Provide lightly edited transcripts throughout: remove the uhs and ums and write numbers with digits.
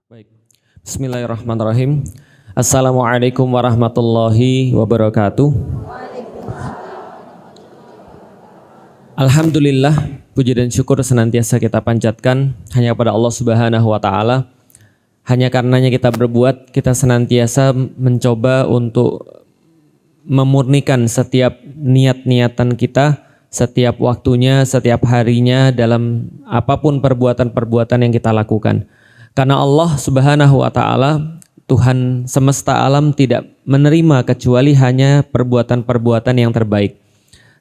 Baik. Bismillahirrahmanirrahim. Assalamualaikum warahmatullahi wabarakatuh. Alhamdulillah, puji dan syukur senantiasa kita panjatkan hanya kepada Allah Subhanahu wa taala. Hanya karenanya kita berbuat, kita senantiasa mencoba untuk memurnikan setiap niat-niatan kita, setiap waktunya, setiap harinya dalam apapun perbuatan-perbuatan yang kita lakukan. Karena Allah Subhanahu wa taala, Tuhan semesta alam tidak menerima kecuali hanya perbuatan-perbuatan yang terbaik.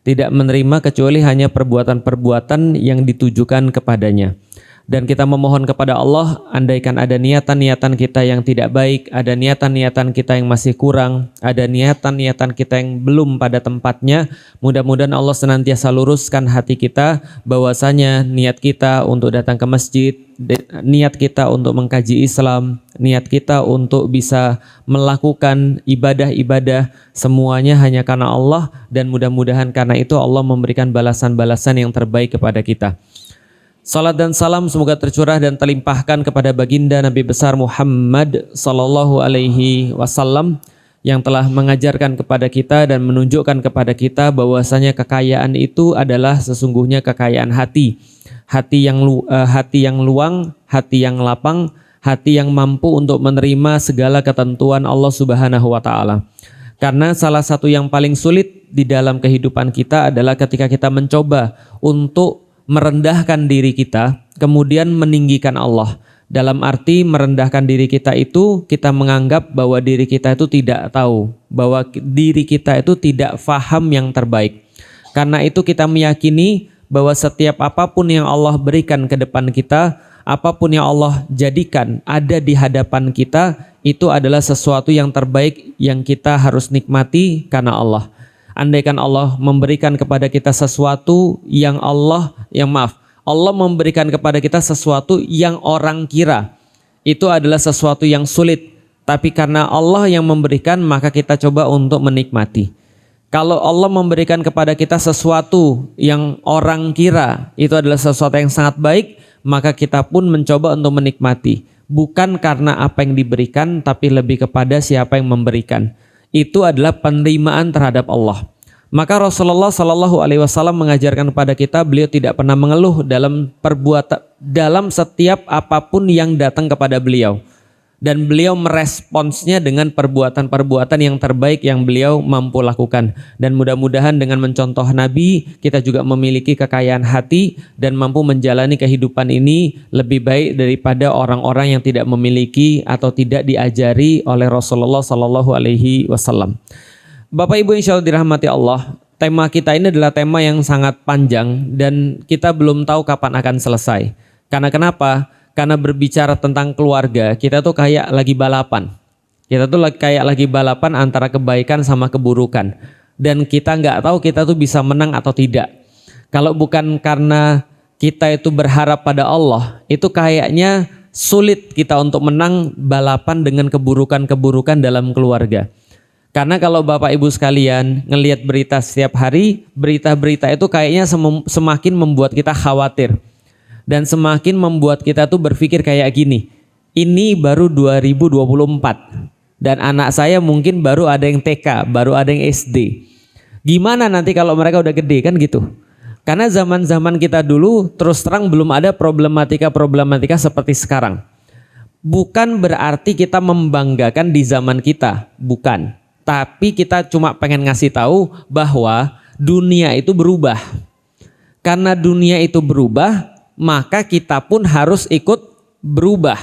Tidak menerima kecuali hanya perbuatan-perbuatan yang ditujukan kepadanya. Dan kita memohon kepada Allah, andaikan ada niatan-niatan kita yang tidak baik, ada niatan-niatan kita yang masih kurang, ada niatan-niatan kita yang belum pada tempatnya, mudah-mudahan Allah senantiasa luruskan hati kita, bahwasanya niat kita untuk datang ke masjid, niat kita untuk mengkaji Islam, niat kita untuk bisa melakukan ibadah-ibadah, semuanya hanya karena Allah, dan mudah-mudahan karena itu Allah memberikan balasan-balasan yang terbaik kepada kita. Salat dan salam semoga tercurah dan terlimpahkan kepada baginda Nabi besar Muhammad sallallahu alaihi wasallam yang telah mengajarkan kepada kita dan menunjukkan kepada kita bahwasanya kekayaan itu adalah sesungguhnya kekayaan hati. Hati yang luang, hati yang lapang, hati yang mampu untuk menerima segala ketentuan Allah Subhanahu wa taala. Karena salah satu yang paling sulit di dalam kehidupan kita adalah ketika kita mencoba untuk merendahkan diri kita, kemudian meninggikan Allah. Dalam arti merendahkan diri kita itu, kita menganggap bahwa diri kita itu tidak tahu, bahwa diri kita itu tidak faham yang terbaik. Karena itu kita meyakini bahwa setiap apapun yang Allah berikan ke depan kita, apapun yang Allah jadikan ada di hadapan kita, itu adalah sesuatu yang terbaik yang kita harus nikmati karena Allah. Andaikan Allah memberikan kepada kita sesuatu yang Allah memberikan kepada kita sesuatu yang orang kira, itu adalah sesuatu yang sulit. Tapi karena Allah yang memberikan, maka kita coba untuk menikmati. Kalau Allah memberikan kepada kita sesuatu yang orang kira, itu adalah sesuatu yang sangat baik, maka kita pun mencoba untuk menikmati. Bukan karena apa yang diberikan, tapi lebih kepada siapa yang memberikan. Itu adalah penerimaan terhadap Allah. Maka Rasulullah Shallallahu Alaihi Wasallam mengajarkan kepada kita, beliau tidak pernah mengeluh dalam setiap apapun yang datang kepada beliau, dan beliau meresponsnya dengan perbuatan-perbuatan yang terbaik yang beliau mampu lakukan. Dan mudah-mudahan dengan mencontoh Nabi, kita juga memiliki kekayaan hati dan mampu menjalani kehidupan ini lebih baik daripada orang-orang yang tidak memiliki atau tidak diajari oleh Rasulullah Shallallahu Alaihi Wasallam. Bapak Ibu insya Allah dirahmati Allah, tema kita ini adalah tema yang sangat panjang dan kita belum tahu kapan akan selesai. Karena kenapa? Karena berbicara tentang keluarga, kita tuh kayak lagi balapan. Kita tuh kayak lagi balapan antara kebaikan sama keburukan. Dan kita nggak tahu kita tuh bisa menang atau tidak. Kalau bukan karena kita itu berharap pada Allah, itu kayaknya sulit kita untuk menang balapan dengan keburukan-keburukan dalam keluarga. Karena kalau Bapak Ibu sekalian ngelihat berita setiap hari, berita-berita itu kayaknya semakin membuat kita khawatir. Dan semakin membuat kita tuh berpikir kayak gini, ini baru 2024 dan anak saya mungkin baru ada yang TK, baru ada yang SD. Gimana nanti kalau mereka udah gede, kan gitu. Karena zaman-zaman kita dulu terus terang belum ada problematika seperti sekarang. Bukan berarti kita membanggakan di zaman kita, bukan. Tapi kita cuma pengen ngasih tahu bahwa dunia itu berubah. Karena dunia itu berubah, maka kita pun harus ikut berubah.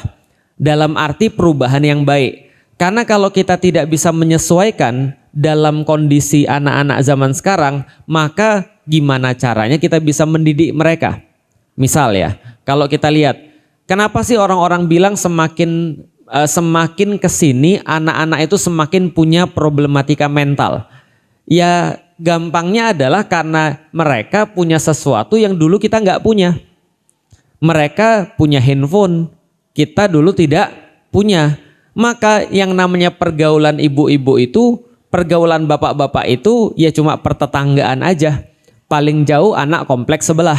Dalam arti perubahan yang baik. Karena kalau kita tidak bisa menyesuaikan dalam kondisi anak-anak zaman sekarang, maka gimana caranya kita bisa mendidik mereka? Misal ya, kalau kita lihat, kenapa sih orang-orang bilang semakin kesini anak-anak itu semakin punya problematika mental? Ya gampangnya adalah karena mereka punya sesuatu yang dulu kita nggak punya. Mereka punya handphone, kita dulu tidak punya. Maka yang namanya pergaulan ibu-ibu itu, pergaulan bapak-bapak itu ya cuma pertetanggaan aja. Paling jauh anak kompleks sebelah.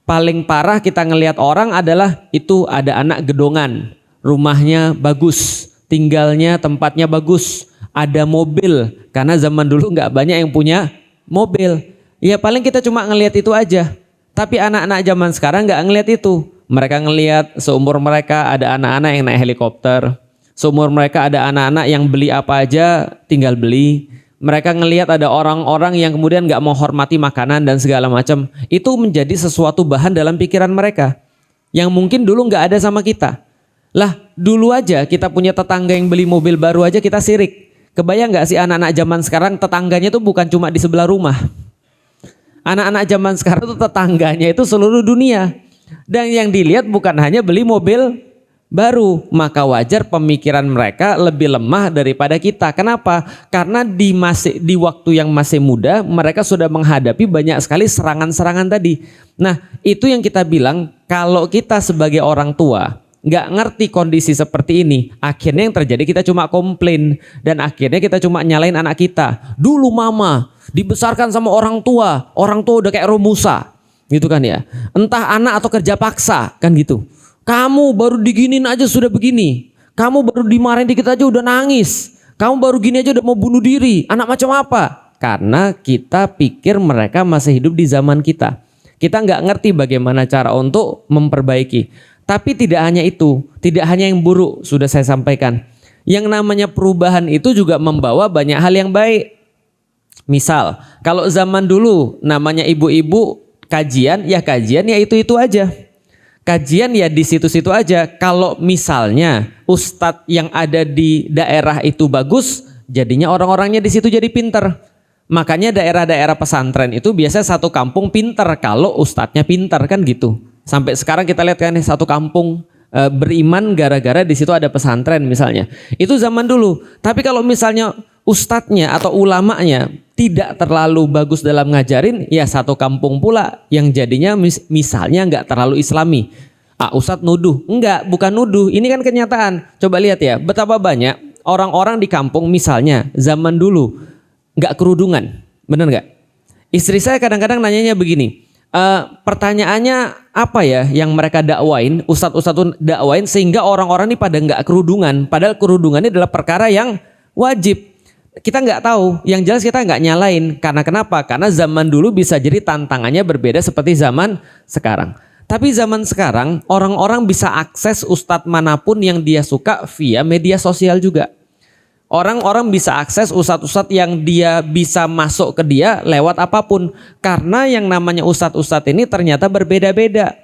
Paling parah kita ngelihat orang adalah itu ada anak gedongan. rumahnya bagus, tinggalnya tempatnya bagus, ada mobil, karena zaman dulu nggak banyak yang punya mobil. Ya paling kita cuma ngelihat itu aja. Tapi anak-anak zaman sekarang nggak ngelihat itu. Mereka ngelihat seumur mereka ada anak-anak yang naik helikopter, seumur mereka ada anak-anak yang beli apa aja tinggal beli. Mereka ngelihat ada orang-orang yang kemudian nggak mau hormati makanan dan segala macam. Itu menjadi sesuatu bahan dalam pikiran mereka yang mungkin dulu nggak ada sama kita. Lah dulu aja kita punya tetangga yang beli mobil baru aja kita sirik. Kebayang nggak sih anak-anak zaman sekarang tetangganya tuh bukan cuma di sebelah rumah. Anak-anak zaman sekarang tuh tetangganya itu seluruh dunia. Dan yang dilihat bukan hanya beli mobil baru, maka wajar pemikiran mereka lebih lemah daripada kita. Kenapa? Karena di waktu yang masih muda mereka sudah menghadapi banyak sekali serangan-serangan tadi. Nah itu yang kita bilang, kalau kita sebagai orang tua nggak ngerti kondisi seperti ini, akhirnya yang terjadi kita cuma komplain dan akhirnya kita cuma nyalain anak kita. Dulu mama dibesarkan sama orang tua udah kayak Romusa gitu kan ya, entah anak atau kerja paksa kan gitu. Kamu baru diginin aja sudah begini, kamu baru dimarahin dikit aja udah nangis, kamu baru gini aja udah mau bunuh diri, anak macam apa? Karena kita pikir mereka masih hidup di zaman kita nggak ngerti bagaimana cara untuk memperbaiki. Tapi tidak hanya itu, tidak hanya yang buruk sudah saya sampaikan, yang namanya perubahan itu juga membawa banyak hal yang baik. Misal kalau zaman dulu namanya ibu-ibu kajian ya itu aja. Kajian ya di situ-situ aja. Kalau misalnya ustadz yang ada di daerah itu bagus, jadinya orang-orangnya di situ jadi pinter. Makanya daerah-daerah pesantren itu biasanya satu kampung pinter kalau ustadznya pinter kan gitu. Sampai sekarang kita lihat kan satu kampung beriman gara-gara di situ ada pesantren misalnya. Itu zaman dulu. Tapi kalau misalnya ustadznya atau ulamanya tidak terlalu bagus dalam ngajarin, ya satu kampung pula yang jadinya misalnya nggak terlalu islami. Ustadz nuduh, bukan nuduh, ini kan kenyataan. Coba lihat ya, betapa banyak orang-orang di kampung misalnya zaman dulu nggak kerudungan, bener nggak? Istri saya kadang-kadang nanyanya begini, pertanyaannya apa ya yang mereka dakwain, ustadz-ustadz dakwain sehingga orang-orang ini pada nggak kerudungan, padahal kerudungan ini adalah perkara yang wajib. Kita nggak tahu, yang jelas kita nggak nyalain. Karena kenapa? Karena zaman dulu bisa jadi tantangannya berbeda seperti zaman sekarang. Tapi zaman sekarang orang-orang bisa akses ustadz manapun yang dia suka via media sosial juga. Orang-orang bisa akses ustadz-ustadz yang dia bisa masuk ke dia lewat apapun. Karena yang namanya ustadz-ustadz ini ternyata berbeda-beda.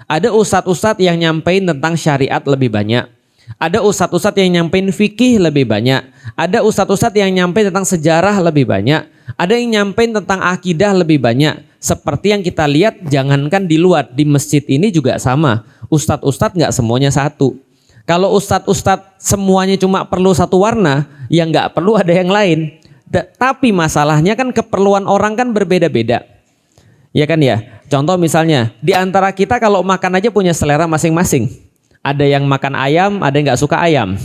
Ada ustadz-ustadz yang nyampein tentang syariat lebih banyak. Ada ustadz-ustadz yang nyampein fikih lebih banyak. Ada ustadz-ustadz yang nyampein tentang sejarah lebih banyak. Ada yang nyampein tentang akidah lebih banyak. Seperti yang kita lihat, jangankan di luar, di masjid ini juga sama. Ustadz-ustadz nggak semuanya satu. Kalau ustadz-ustadz semuanya cuma perlu satu warna, ya nggak perlu ada yang lain. Tapi masalahnya kan keperluan orang kan berbeda-beda. Ya kan ya. Contoh misalnya, di antara kita kalau makan aja punya selera masing-masing. Ada yang makan ayam, ada yang nggak suka ayam.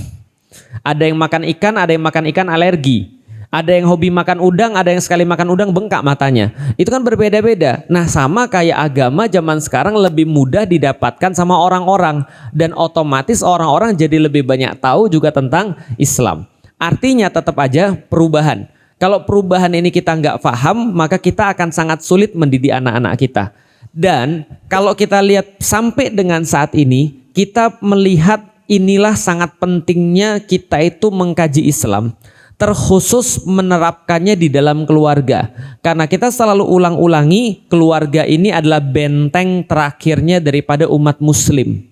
Ada yang makan ikan, ada yang makan ikan alergi. Ada yang hobi makan udang, ada yang sekali makan udang bengkak matanya. Itu kan berbeda-beda. Nah sama kayak agama zaman sekarang lebih mudah didapatkan sama orang-orang. Dan otomatis orang-orang jadi lebih banyak tahu juga tentang Islam. Artinya tetap aja perubahan. Kalau perubahan ini kita nggak paham, maka kita akan sangat sulit mendidik anak-anak kita. Dan kalau kita lihat sampai dengan saat ini, kita melihat inilah sangat pentingnya kita itu mengkaji Islam, terkhusus menerapkannya di dalam keluarga. Karena kita selalu ulang-ulangi, keluarga ini adalah benteng terakhirnya daripada umat muslim.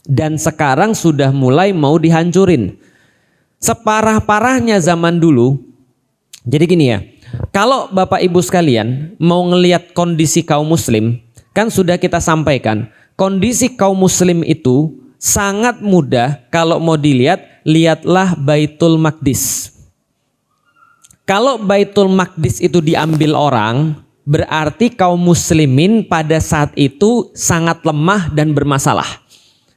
Dan sekarang sudah mulai mau dihancurin. Separah-parahnya zaman dulu. Jadi gini ya, kalau Bapak Ibu sekalian mau ngelihat kondisi kaum muslim, kan sudah kita sampaikan, kondisi kaum muslim itu sangat mudah kalau mau dilihat, lihatlah Baitul Maqdis. Kalau Baitul Maqdis itu diambil orang, berarti kaum muslimin pada saat itu sangat lemah dan bermasalah.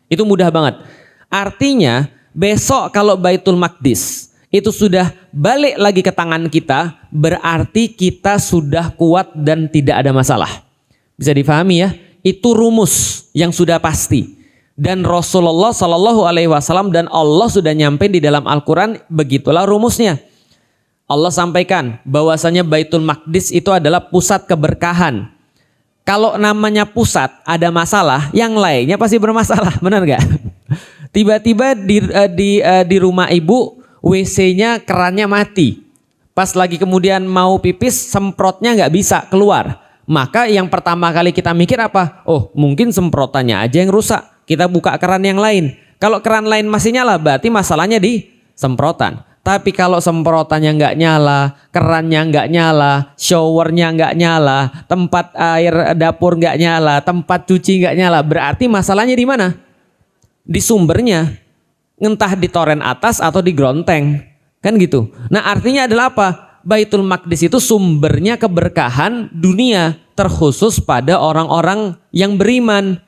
Itu mudah banget. Artinya besok kalau Baitul Maqdis itu sudah balik lagi ke tangan kita, berarti kita sudah kuat dan tidak ada masalah. Bisa difahami ya? Itu rumus yang sudah pasti. dan Rasulullah Shallallahu Alaihi Wasallam dan Allah sudah nyampe di dalam Al-Quran. Begitulah rumusnya. Allah sampaikan bahwasanya Baitul Maqdis itu adalah pusat keberkahan. Kalau namanya pusat ada masalah, yang lainnya pasti bermasalah, benar nggak? Tiba-tiba di rumah ibu WC-nya kerannya mati. Pas lagi kemudian mau pipis semprotnya nggak bisa keluar. Maka yang pertama kali kita mikir apa? Oh, mungkin semprotannya aja yang rusak. Kita buka keran yang lain. Kalau keran lain masih nyala, berarti masalahnya di semprotan. Tapi kalau semprotannya nggak nyala, kerannya nggak nyala, showernya nggak nyala, tempat air dapur nggak nyala, tempat cuci nggak nyala, berarti masalahnya di mana? Di sumbernya. Entah di toren atas atau di gronteng. Kan gitu. Nah, artinya adalah apa? Baitul Maqdis itu sumbernya keberkahan dunia, terkhusus pada orang-orang yang beriman.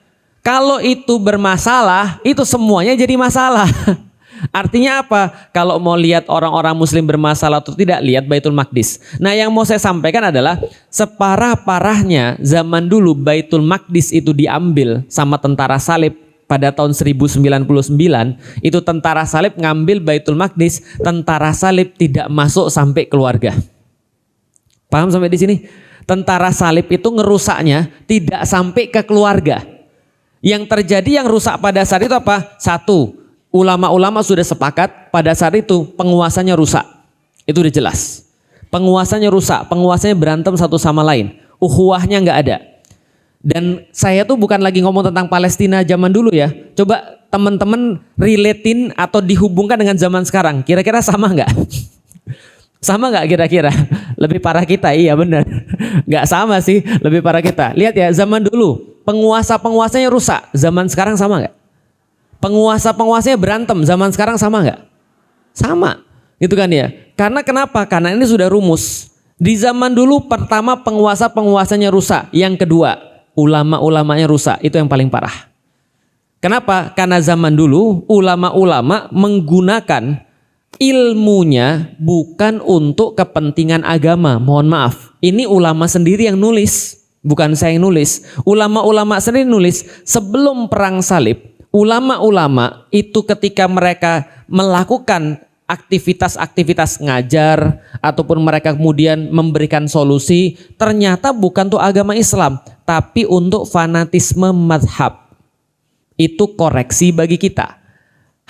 Kalau itu bermasalah, itu semuanya jadi masalah. Artinya apa? Kalau mau lihat orang-orang muslim bermasalah atau tidak, lihat Baitul Maqdis. Nah, yang mau saya sampaikan adalah separah-parahnya zaman dulu Baitul Maqdis itu diambil sama tentara salib pada tahun 1099. Itu tentara salib ngambil Baitul Maqdis, tentara salib tidak masuk sampai keluarga. Paham sampai di sini? Tentara salib itu ngerusaknya tidak sampai ke keluarga. Yang terjadi yang rusak pada saat itu apa? Satu, ulama-ulama sudah sepakat pada saat itu penguasanya rusak. Itu udah jelas. Penguasanya rusak, penguasanya berantem satu sama lain. Ukhuwahnya nggak ada. Dan saya tuh bukan lagi ngomong tentang Palestina zaman dulu ya. Coba teman-teman relatein atau dihubungkan dengan zaman sekarang. Kira-kira sama nggak? Sama nggak kira-kira? Lebih parah kita, iya benar. Nggak sama sih, lebih parah kita. Lihat ya, zaman dulu penguasa-penguasanya rusak. Zaman sekarang sama nggak? Penguasa-penguasanya berantem. Zaman sekarang sama nggak? Sama, gitu kan ya. Karena kenapa? Karena ini sudah rumus. Di zaman dulu pertama penguasa-penguasanya rusak. Yang kedua, ulama-ulamanya rusak. Itu yang paling parah. Kenapa? Karena zaman dulu ulama-ulama menggunakan ilmunya bukan untuk kepentingan agama. Mohon maaf, ini ulama sendiri yang nulis, bukan saya yang nulis. Ulama-ulama sendiri nulis sebelum perang salib. Ulama-ulama itu ketika mereka melakukan aktivitas-aktivitas ngajar ataupun mereka kemudian memberikan solusi, ternyata bukan untuk agama Islam, tapi untuk fanatisme madhab. Itu koreksi bagi kita.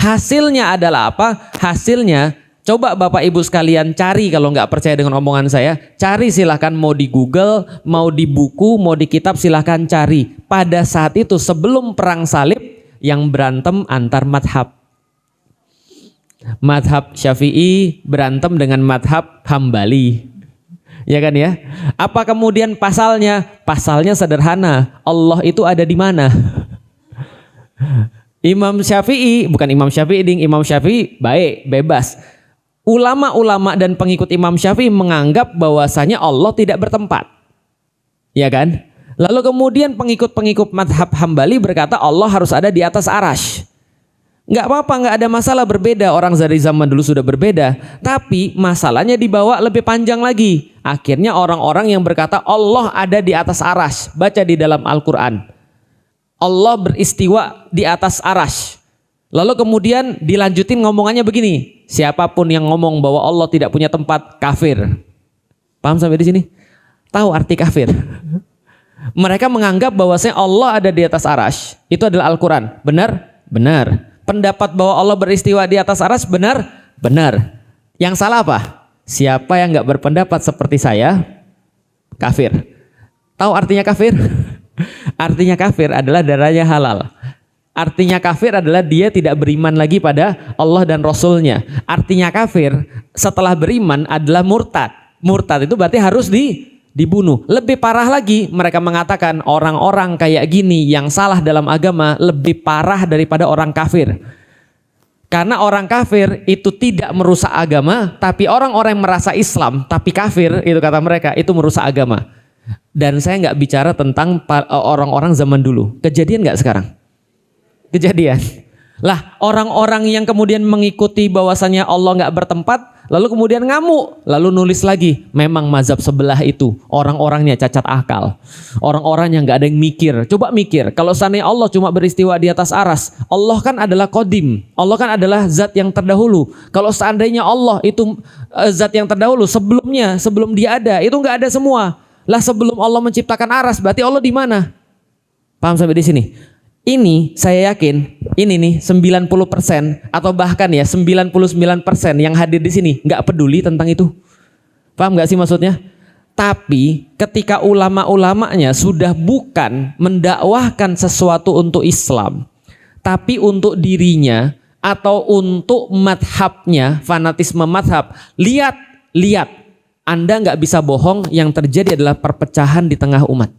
Hasilnya adalah apa? Hasilnya, coba Bapak Ibu sekalian cari, kalau nggak percaya dengan omongan saya, cari silahkan, mau di Google, mau di buku, mau di kitab, silahkan cari. Pada saat itu sebelum perang salib yang berantem antar madhab. Madhab Syafi'i berantem dengan madhab Hambali. Ya kan ya? Apa kemudian pasalnya? Pasalnya sederhana. Allah itu ada di mana? Imam Syafi'i, bukan Imam Syafi'i ding, Imam Syafi'i baik, bebas. Ulama-ulama dan pengikut Imam Syafi'i menganggap bahwasanya Allah tidak bertempat. Ya kan? Lalu kemudian pengikut-pengikut madhab Hambali berkata Allah harus ada di atas arash. Nggak apa-apa, nggak ada masalah, berbeda. Orang dari zaman dulu sudah berbeda. Tapi masalahnya dibawa lebih panjang lagi. Akhirnya orang-orang yang berkata Allah ada di atas arash. Baca di dalam Al-Quran. Allah beristiwa di atas arash. Lalu kemudian dilanjutin ngomongannya begini. Siapapun yang ngomong bahwa Allah tidak punya tempat, kafir. Paham sampai di sini? Tahu arti kafir? Mereka menganggap bahwasanya Allah ada di atas arash. Itu adalah Al-Quran. Benar? Benar. Pendapat bahwa Allah beristiwa di atas arash, benar? Benar. Yang salah apa? Siapa yang nggak berpendapat seperti saya, kafir. Tahu artinya kafir? Artinya kafir adalah darahnya halal. Artinya kafir adalah dia tidak beriman lagi pada Allah dan Rasulnya. Artinya kafir setelah beriman adalah murtad. Murtad itu berarti harus dibunuh. Lebih parah lagi, mereka mengatakan orang-orang kayak gini yang salah dalam agama lebih parah daripada orang kafir. Karena orang kafir itu tidak merusak agama, tapi orang-orang yang merasa Islam tapi kafir, itu kata mereka, itu merusak agama. Dan saya nggak bicara tentang orang-orang zaman dulu. Kejadian nggak sekarang? Kejadian. Lah, orang-orang yang kemudian mengikuti bahwasannya Allah nggak bertempat, lalu kemudian ngamuk, lalu nulis lagi, memang mazhab sebelah itu orang-orangnya cacat akal, orang-orang yang nggak ada yang mikir. Coba mikir, kalau seandainya Allah cuma beristiwa di atas aras, Allah kan adalah qadim, Allah kan adalah zat yang terdahulu. Kalau seandainya Allah itu zat yang terdahulu, sebelumnya, sebelum dia ada, itu nggak ada semua. Lah sebelum Allah menciptakan aras, berarti Allah di mana? Paham sampai di sini? Ini saya yakin, ini nih 90% atau bahkan ya 99% yang hadir di sini nggak peduli tentang itu. Paham nggak sih maksudnya? Tapi ketika ulama-ulamanya sudah bukan mendakwahkan sesuatu untuk Islam, tapi untuk dirinya atau untuk madhabnya, fanatisme madhab, lihat, Anda nggak bisa bohong, yang terjadi adalah perpecahan di tengah umat.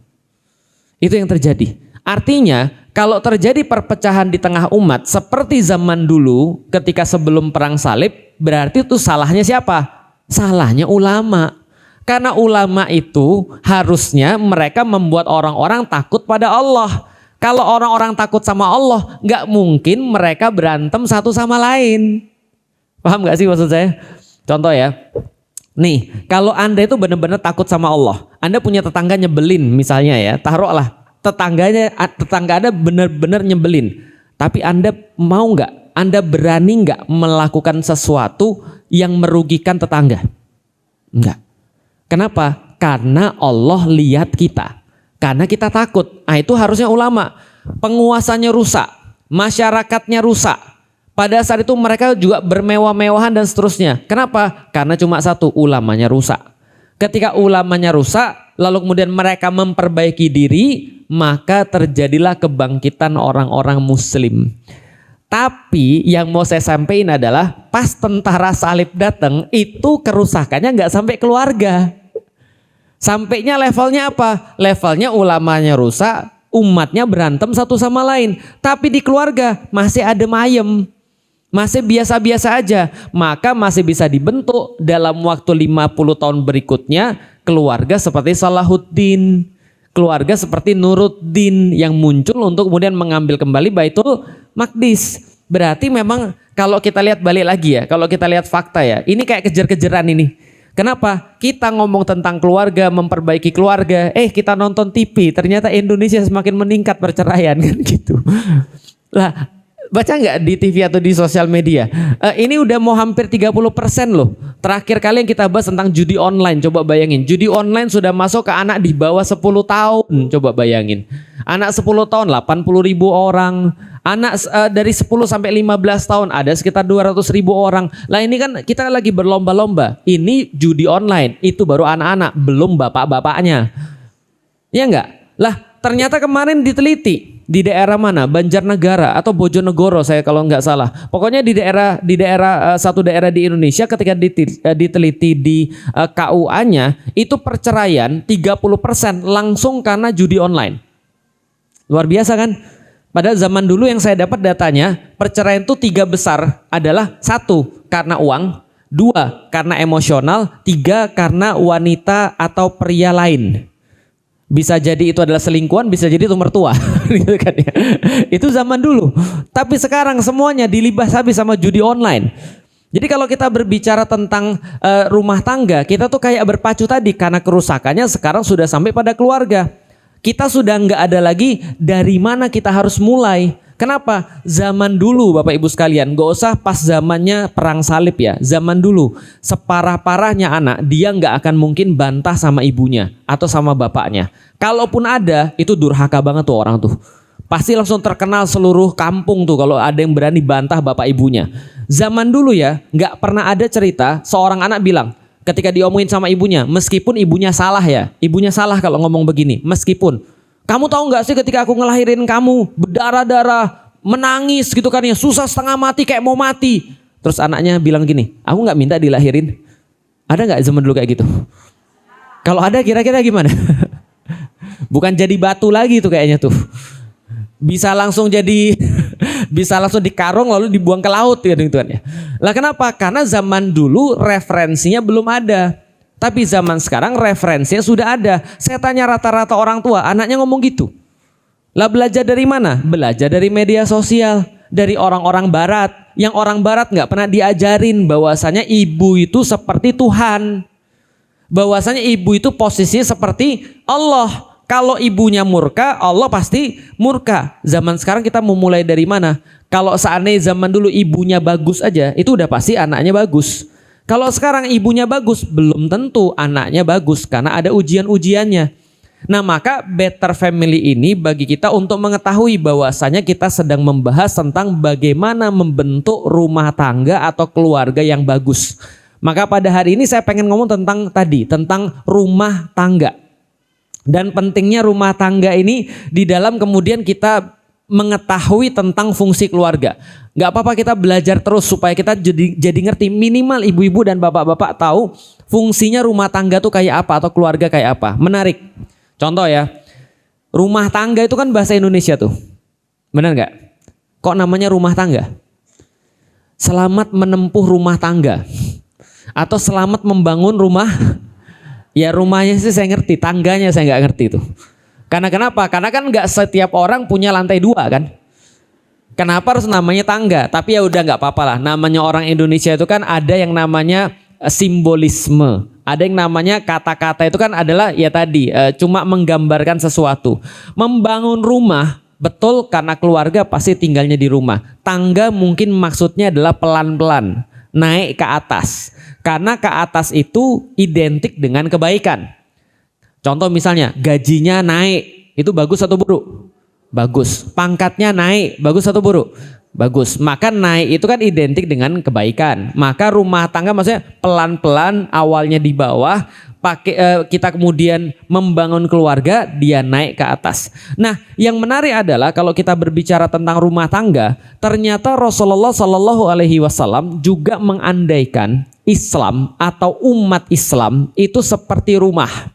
Itu yang terjadi. Artinya kalau terjadi perpecahan di tengah umat seperti zaman dulu ketika sebelum perang salib, berarti itu salahnya siapa? Salahnya ulama. Karena ulama itu harusnya mereka membuat orang-orang takut pada Allah. Kalau orang-orang takut sama Allah, nggak mungkin mereka berantem satu sama lain. Paham nggak sih maksud saya? Contoh ya. Nih, kalau Anda itu benar-benar takut sama Allah, Anda punya tetangga nyebelin misalnya ya, taruhlah tetangga Anda benar-benar nyebelin, tapi Anda mau nggak, Anda berani nggak melakukan sesuatu yang merugikan tetangga? Enggak. Kenapa? Karena Allah lihat kita, karena kita takut. Nah itu harusnya ulama, penguasanya rusak, masyarakatnya rusak. Pada saat itu mereka juga bermewah-mewahan dan seterusnya. Kenapa? Karena cuma satu, ulamanya rusak. Ketika ulamanya rusak, lalu kemudian mereka memperbaiki diri, maka terjadilah kebangkitan orang-orang muslim. Tapi yang mau saya sampaikan adalah pas tentara salib datang, itu kerusakannya nggak sampai keluarga. Sampainya levelnya apa? Levelnya ulamanya rusak, umatnya berantem satu sama lain. Tapi di keluarga masih adem ayem, masih biasa-biasa aja. Maka masih bisa dibentuk dalam waktu 50 tahun berikutnya keluarga seperti Salahuddin, keluarga seperti Nuruddin yang muncul untuk kemudian mengambil kembali Baitul Maqdis. Berarti memang kalau kita lihat balik lagi ya, kalau kita lihat fakta ya, ini kayak kejar-kejaran ini. Kenapa? Kita ngomong tentang keluarga, memperbaiki keluarga, kita nonton TV, ternyata Indonesia semakin meningkat perceraian kan gitu. Lah, baca nggak di TV atau di sosial media? Ini udah mau hampir 30% loh. Terakhir kali yang kita bahas tentang judi online, coba bayangin. Judi online sudah masuk ke anak di bawah 10 tahun, coba bayangin. Anak 10 tahun 80.000 orang. Anak dari 10 sampai 15 tahun ada sekitar 200.000 orang. Lah ini kan kita lagi berlomba-lomba. Ini judi online, itu baru anak-anak, belum bapak-bapaknya. Ya enggak? Lah ternyata kemarin diteliti di daerah mana? Banjarnegara atau Bojonegoro saya kalau nggak salah. Pokoknya di daerah satu daerah di Indonesia ketika diteliti di KUA-nya itu perceraian 30% langsung karena judi online. Luar biasa kan? Pada zaman dulu yang saya dapat datanya, perceraian itu 3 besar adalah 1 karena uang, 2 karena emosional, 3 karena wanita atau pria lain. Bisa jadi itu adalah selingkuhan, bisa jadi itu mertua. Gitu kan ya. Itu zaman dulu. Tapi sekarang semuanya dilibas habis sama judi online. Jadi kalau kita berbicara tentang rumah tangga, kita tuh kayak berpacu tadi karena kerusakannya sekarang sudah sampai pada keluarga. Kita sudah nggak ada lagi dari mana kita harus mulai. Kenapa? Zaman dulu Bapak Ibu sekalian, gak usah pas zamannya perang salib ya. Zaman dulu separah-parahnya anak, dia nggak akan mungkin bantah sama ibunya atau sama bapaknya. Kalaupun ada, itu durhaka banget tuh orang tuh. Pasti langsung terkenal seluruh kampung tuh kalau ada yang berani bantah bapak ibunya. Zaman dulu ya, nggak pernah ada cerita seorang anak bilang, ketika diomongin sama ibunya, meskipun ibunya salah ya, ibunya salah kalau ngomong begini, meskipun, kamu tahu nggak sih ketika aku ngelahirin kamu berdarah-darah, menangis gitu kan ya, susah setengah mati kayak mau mati. Terus anaknya bilang gini, aku nggak minta dilahirin. Ada nggak zaman dulu kayak gitu? Kalau ada kira-kira gimana? Bukan jadi batu lagi tuh kayaknya tuh. Bisa langsung jadi, bisa langsung dikarung lalu dibuang ke laut gitu kan ya. Lah kenapa? Karena zaman dulu referensinya belum ada. Tapi zaman sekarang referensinya sudah ada. Saya tanya rata-rata orang tua, anaknya ngomong gitu. Lah belajar dari mana? Belajar dari media sosial, dari orang-orang barat. yang orang barat nggak pernah diajarin bahwasanya ibu itu seperti Tuhan. Bahwasanya ibu itu posisinya seperti Allah. Kalau ibunya murka, Allah pasti murka. Zaman sekarang kita mau mulai dari mana? Kalau seandainya zaman dulu ibunya bagus aja, itu udah pasti anaknya bagus. Kalau sekarang ibunya bagus, belum tentu anaknya bagus karena ada ujian-ujiannya. Nah, maka Better Family ini bagi kita untuk mengetahui bahwasanya kita sedang membahas tentang bagaimana membentuk rumah tangga atau keluarga yang bagus. Maka pada hari ini saya pengen ngomong tentang rumah tangga. Dan pentingnya rumah tangga ini di dalam kemudian kita mengetahui tentang fungsi keluarga. Gak apa-apa kita belajar terus supaya kita jadi ngerti, minimal ibu-ibu dan bapak-bapak tahu fungsinya rumah tangga tuh kayak apa atau keluarga kayak apa. Menarik. Contoh ya, rumah tangga itu kan bahasa Indonesia tuh. Benar gak? Kok namanya rumah tangga? Selamat menempuh rumah tangga. Atau selamat membangun rumah. Ya rumahnya sih saya ngerti, tangganya saya nggak ngerti tuh. Karena kenapa? Karena kan nggak setiap orang punya lantai 2 kan. Kenapa harus namanya tangga? Tapi ya udah nggak apa-apa lah. Namanya orang Indonesia itu kan ada yang namanya simbolisme. Ada yang namanya kata-kata itu kan adalah ya tadi cuma menggambarkan sesuatu. Membangun rumah betul karena keluarga pasti tinggalnya di rumah. Tangga mungkin maksudnya adalah pelan-pelan naik ke atas. Karena ke atas itu identik dengan kebaikan. Contoh misalnya gajinya naik, itu bagus atau buruk? Bagus. Pangkatnya naik, bagus atau buruk? Bagus. Maka naik itu kan identik dengan kebaikan. Maka rumah tangga maksudnya pelan-pelan awalnya di bawah, kita kemudian membangun keluarga, dia naik ke atas. Nah, yang menarik adalah kalau kita berbicara tentang rumah tangga, ternyata Rasulullah Shallallahu Alaihi Wasallam juga mengandaikan Islam atau umat Islam itu seperti rumah.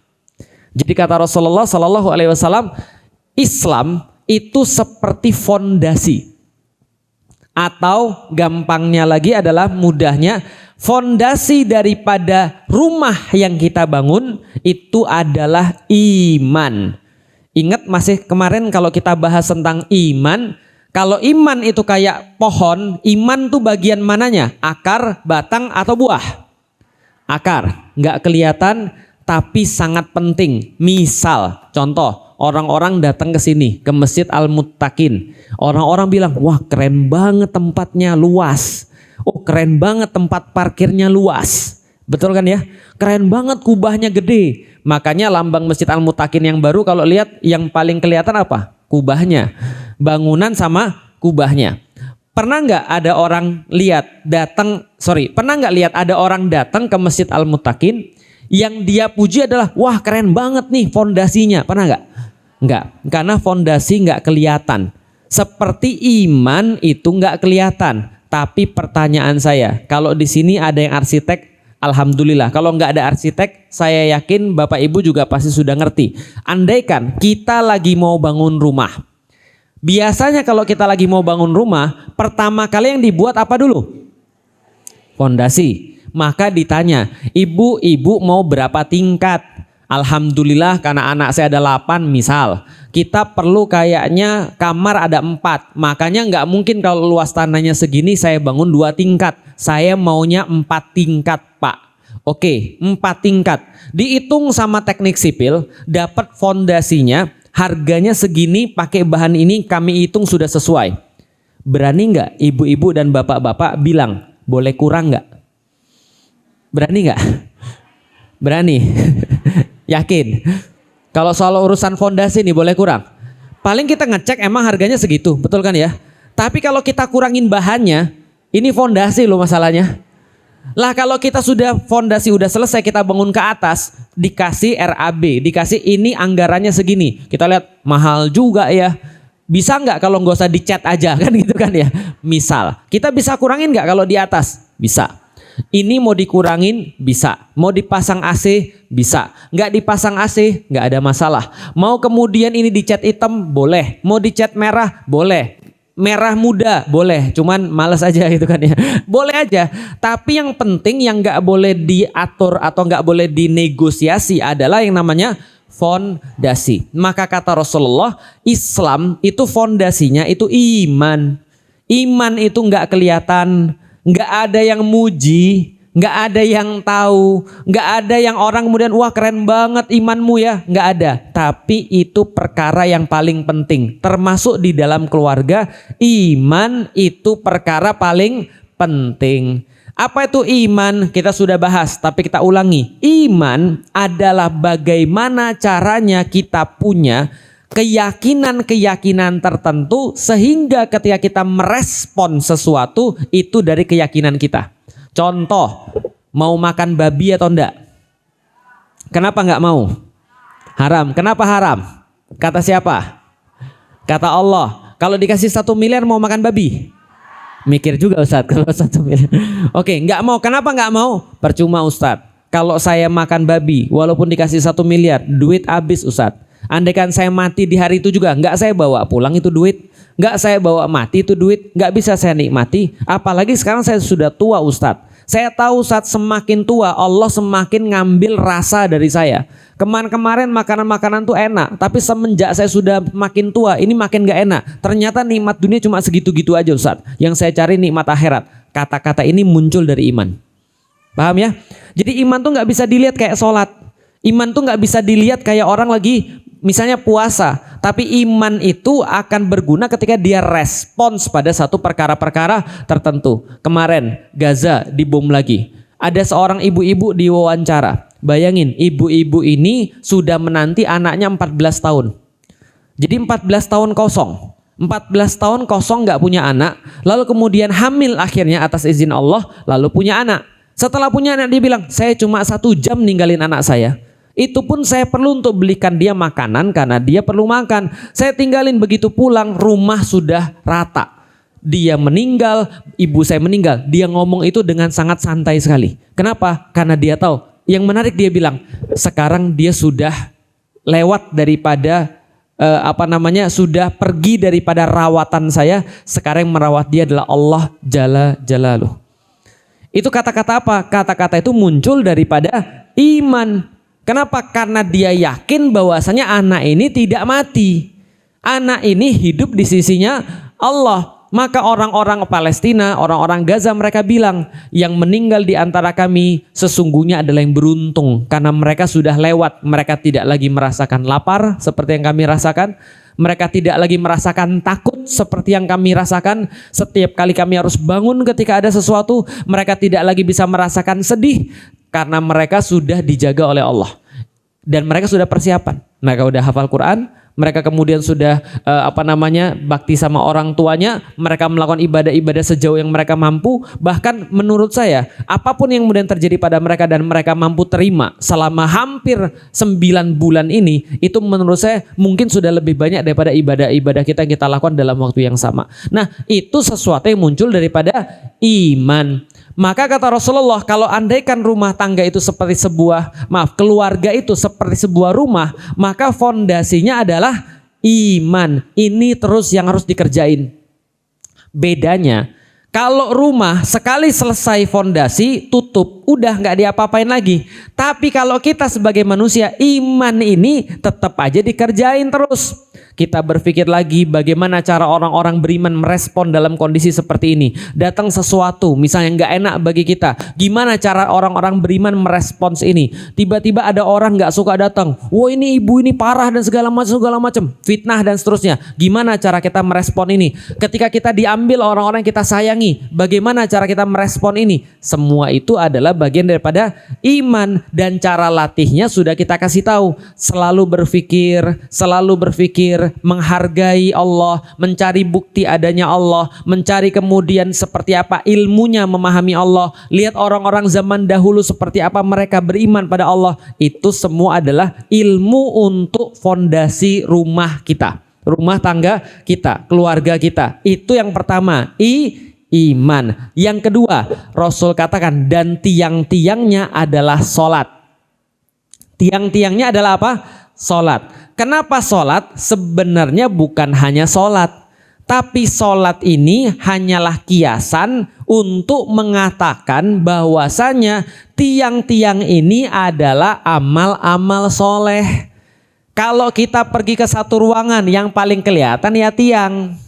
Jadi kata Rasulullah Shallallahu Alaihi Wasallam, Islam itu seperti fondasi. Atau gampangnya lagi adalah mudahnya, fondasi daripada rumah yang kita bangun itu adalah iman. Ingat masih kemarin kalau kita bahas tentang iman, kalau iman itu kayak pohon, iman tuh bagian mananya? Akar, batang, atau buah? Akar, nggak kelihatan tapi sangat penting. Misal, contoh, orang-orang datang ke sini, ke Masjid Al-Muttaqin. Orang-orang bilang, wah keren banget tempatnya, luas. Oh keren banget tempat parkirnya, luas. Betul kan ya? Keren banget kubahnya gede. Makanya lambang Masjid Al-Muttaqin yang baru kalau lihat yang paling kelihatan apa? Kubahnya. Bangunan sama kubahnya. Pernah nggak ada orang pernah nggak lihat ada orang datang ke Masjid Al-Muttaqin yang dia puji adalah, wah keren banget nih fondasinya. Pernah nggak? Nggak, karena fondasi nggak kelihatan. Seperti iman itu nggak kelihatan. Tapi pertanyaan saya, kalau di sini ada yang arsitek, alhamdulillah. Kalau nggak ada arsitek, saya yakin Bapak Ibu juga pasti sudah ngerti. Andaikan kita lagi mau bangun rumah, biasanya kalau kita lagi mau bangun rumah, pertama kali yang dibuat apa dulu? Fondasi. Maka ditanya, ibu mau berapa tingkat? Alhamdulillah karena anak saya ada 8 misal. Kita perlu kayaknya kamar ada 4. Makanya nggak mungkin kalau luas tanahnya segini saya bangun 2 tingkat. Saya maunya 4 tingkat Pak. Oke, 4 tingkat. Dihitung sama teknik sipil, dapat fondasinya, harganya segini, pakai bahan ini kami hitung sudah sesuai. Berani nggak ibu-ibu dan bapak-bapak bilang, boleh kurang nggak? Berani nggak? Berani. Yakin? Kalau soal urusan fondasi nih boleh kurang? Paling kita ngecek emang harganya segitu, betul kan ya? Tapi kalau kita kurangin bahannya, ini fondasi loh masalahnya. Lah kalau kita sudah fondasi udah selesai, kita bangun ke atas, dikasih RAB, dikasih ini anggarannya segini. Kita lihat mahal juga ya. Bisa nggak kalau nggak usah dicat aja kan gitu kan ya? Misal, kita bisa kurangin nggak kalau di atas? Bisa. Ini mau dikurangin bisa, mau dipasang AC bisa, nggak dipasang AC nggak ada masalah. Mau kemudian ini dicat hitam boleh, mau dicat merah boleh, merah muda boleh, cuman males aja gitu kan ya. Boleh aja, tapi yang penting yang nggak boleh diatur atau nggak boleh dinegosiasi adalah yang namanya fondasi. Maka kata Rasulullah, Islam itu fondasinya itu iman. Iman itu nggak kelihatan, nggak ada yang muji, nggak ada yang tahu, nggak ada yang orang kemudian wah keren banget imanmu ya, nggak ada. Tapi itu perkara yang paling penting, termasuk di dalam keluarga. Iman itu perkara paling penting. Apa itu iman? Kita sudah bahas, tapi kita ulangi. Iman adalah bagaimana caranya kita punya keyakinan-keyakinan tertentu sehingga ketika kita merespon sesuatu itu dari keyakinan kita. Contoh, mau makan babi atau enggak? Kenapa enggak mau? Haram. Kenapa haram? Kata siapa? Kata Allah. Kalau dikasih 1 miliar mau makan babi? Mikir juga Ustadz kalau 1 miliar. Oke, enggak mau. Kenapa enggak mau? Percuma Ustadz. Kalau saya makan babi walaupun dikasih 1 miliar, duit habis Ustadz. Andaikan saya mati di hari itu juga, enggak saya bawa pulang itu duit. Enggak saya bawa mati itu duit. Enggak bisa saya nikmati. Apalagi sekarang saya sudah tua Ustadz. Saya tahu saat semakin tua Allah semakin ngambil rasa dari saya. Kemarin makanan-makanan tuh enak, tapi semenjak saya sudah makin tua ini makin gak enak. Ternyata nikmat dunia cuma segitu-gitu aja Ustadz. Yang saya cari nikmat akhirat. Kata-kata ini muncul dari iman. Paham ya? Jadi iman tuh gak bisa dilihat kayak sholat. Iman tuh gak bisa dilihat kayak orang lagi misalnya puasa, tapi iman itu akan berguna ketika dia respons pada satu perkara-perkara tertentu. Kemarin Gaza dibom lagi. Ada seorang ibu-ibu diwawancara. Bayangin, ibu-ibu ini sudah menanti anaknya 14 tahun. Jadi 14 tahun kosong. 14 tahun kosong gak punya anak. Lalu kemudian hamil akhirnya atas izin Allah. Lalu punya anak. Setelah punya anak dia bilang, saya cuma 1 jam ninggalin anak saya. Itu pun saya perlu untuk belikan dia makanan karena dia perlu makan. Saya tinggalin, begitu pulang rumah sudah rata. Dia meninggal, ibu saya meninggal. Dia ngomong itu dengan sangat santai sekali. Kenapa? Karena dia tahu. Yang menarik dia bilang, sekarang dia sudah lewat daripada sudah pergi daripada rawatan saya. Sekarang yang merawat dia adalah Allah Jalla Jalaluh. Itu kata-kata apa? Kata-kata itu muncul daripada iman. Kenapa? Karena dia yakin bahwasanya anak ini tidak mati. Anak ini hidup di sisinya Allah. Maka orang-orang Palestina, orang-orang Gaza mereka bilang, yang meninggal di antara kami sesungguhnya adalah yang beruntung. Karena mereka sudah lewat, mereka tidak lagi merasakan lapar seperti yang kami rasakan. Mereka tidak lagi merasakan takut seperti yang kami rasakan. Setiap kali kami harus bangun ketika ada sesuatu, mereka tidak lagi bisa merasakan sedih. Karena mereka sudah dijaga oleh Allah. Dan mereka sudah persiapan. Mereka sudah hafal Quran. Mereka kemudian sudah bakti sama orang tuanya. Mereka melakukan ibadah-ibadah sejauh yang mereka mampu. Bahkan menurut saya, apapun yang kemudian terjadi pada mereka dan mereka mampu terima selama hampir 9 bulan ini, itu menurut saya mungkin sudah lebih banyak daripada ibadah-ibadah kita yang kita lakukan dalam waktu yang sama. Nah, itu sesuatu yang muncul daripada iman. Maka kata Rasulullah, kalau andaikan rumah tangga itu seperti keluarga itu seperti sebuah rumah, maka fondasinya adalah iman. Ini terus yang harus dikerjain. Bedanya, kalau rumah sekali selesai fondasi, tutup, udah nggak diapa-apain lagi. Tapi kalau kita sebagai manusia, iman ini tetap aja dikerjain terus. Kita berpikir lagi bagaimana cara orang-orang beriman merespon dalam kondisi seperti ini. Datang sesuatu misalnya nggak enak bagi kita. Gimana cara orang-orang beriman merespons ini? Tiba-tiba ada orang nggak suka datang. Wah ini ibu ini parah dan segala macam. Fitnah dan seterusnya. Gimana cara kita merespon ini? Ketika kita diambil orang-orang yang kita sayangi. Bagaimana cara kita merespon ini? Semua itu adalah bagian daripada iman. Dan cara latihnya sudah kita kasih tahu. Selalu berpikir, menghargai Allah, mencari bukti adanya Allah, mencari kemudian seperti apa ilmunya memahami Allah. Lihat orang-orang zaman dahulu seperti apa mereka beriman pada Allah. Itu semua adalah ilmu untuk fondasi rumah kita, rumah tangga kita, keluarga kita. Itu yang pertama, iman. Yang kedua, Rasul katakan dan tiang-tiangnya adalah sholat. Tiang-tiangnya adalah apa? Sholat. Kenapa sholat? Sebenarnya bukan hanya sholat, tapi sholat ini hanyalah kiasan untuk mengatakan bahwasanya tiang-tiang ini adalah amal-amal soleh. Kalau kita pergi ke satu ruangan, yang paling kelihatan ya tiang.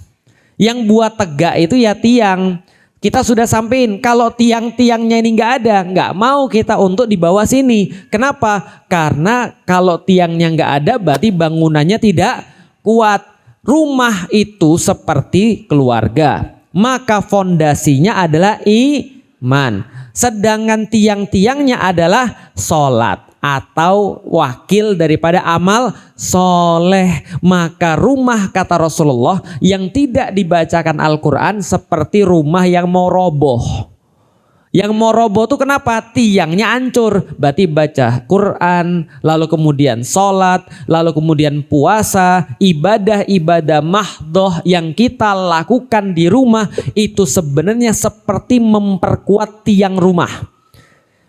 Yang buat tegak itu ya tiang. Kita sudah sampein kalau tiang-tiangnya ini nggak ada, nggak mau kita untuk di bawah sini. Kenapa? Karena kalau tiangnya nggak ada berarti bangunannya tidak kuat. Rumah itu seperti keluarga, maka fondasinya adalah iman. Sedangkan tiang-tiangnya adalah sholat atau wakil daripada amal soleh. Maka rumah, kata Rasulullah, yang tidak dibacakan Al-Quran seperti rumah yang mau roboh. Yang mau roboh tuh kenapa? Tiangnya hancur. Berarti baca Quran, lalu kemudian sholat, lalu kemudian puasa, ibadah-ibadah mahdoh yang kita lakukan di rumah itu sebenarnya seperti memperkuat tiang rumah.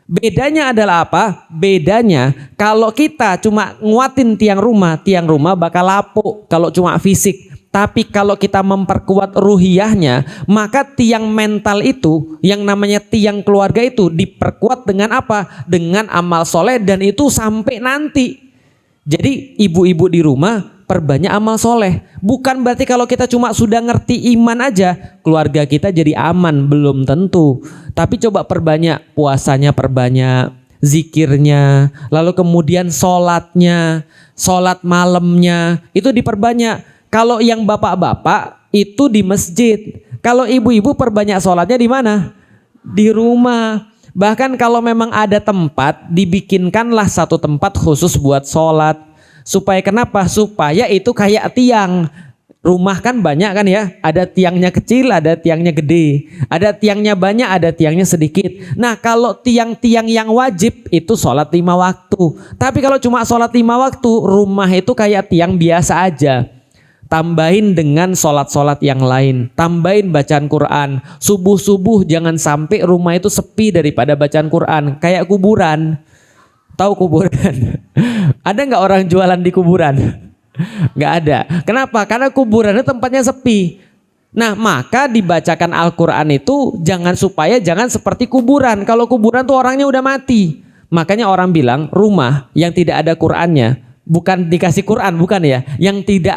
Bedanya adalah apa? Bedanya kalau kita cuma nguatin tiang rumah bakal lapuk kalau cuma fisik. Tapi kalau kita memperkuat ruhiyahnya, maka tiang mental itu, yang namanya tiang keluarga itu diperkuat dengan apa? Dengan amal soleh, dan itu sampai nanti. Jadi ibu-ibu di rumah perbanyak amal soleh. Bukan berarti kalau kita cuma sudah ngerti iman aja, keluarga kita jadi aman, belum tentu. Tapi coba perbanyak puasanya, perbanyak zikirnya, lalu kemudian sholatnya, sholat malamnya, itu diperbanyak. Kalau yang bapak-bapak itu di masjid. Kalau ibu-ibu perbanyak sholatnya di mana? Di rumah. Bahkan kalau memang ada tempat, dibikinkanlah satu tempat khusus buat sholat. Supaya kenapa? Supaya itu kayak tiang. Rumah kan banyak kan ya. Ada tiangnya kecil, ada tiangnya gede. Ada tiangnya banyak, ada tiangnya sedikit. Nah kalau tiang-tiang yang wajib itu sholat 5 waktu. Tapi kalau cuma sholat 5 waktu, rumah itu kayak tiang biasa aja. Tambahin dengan sholat-sholat yang lain, tambahin bacaan Quran. Subuh-subuh jangan sampai rumah itu sepi daripada bacaan Quran, kayak kuburan. Tahu kuburan? Ada nggak orang jualan di kuburan? Nggak ada. Kenapa? Karena kuburan itu tempatnya sepi. Nah maka dibacakan Al-Quran itu jangan seperti kuburan. Kalau kuburan tuh orangnya udah mati. Makanya orang bilang rumah yang tidak ada Qurannya, bukan dikasih Quran, bukan ya, yang tidak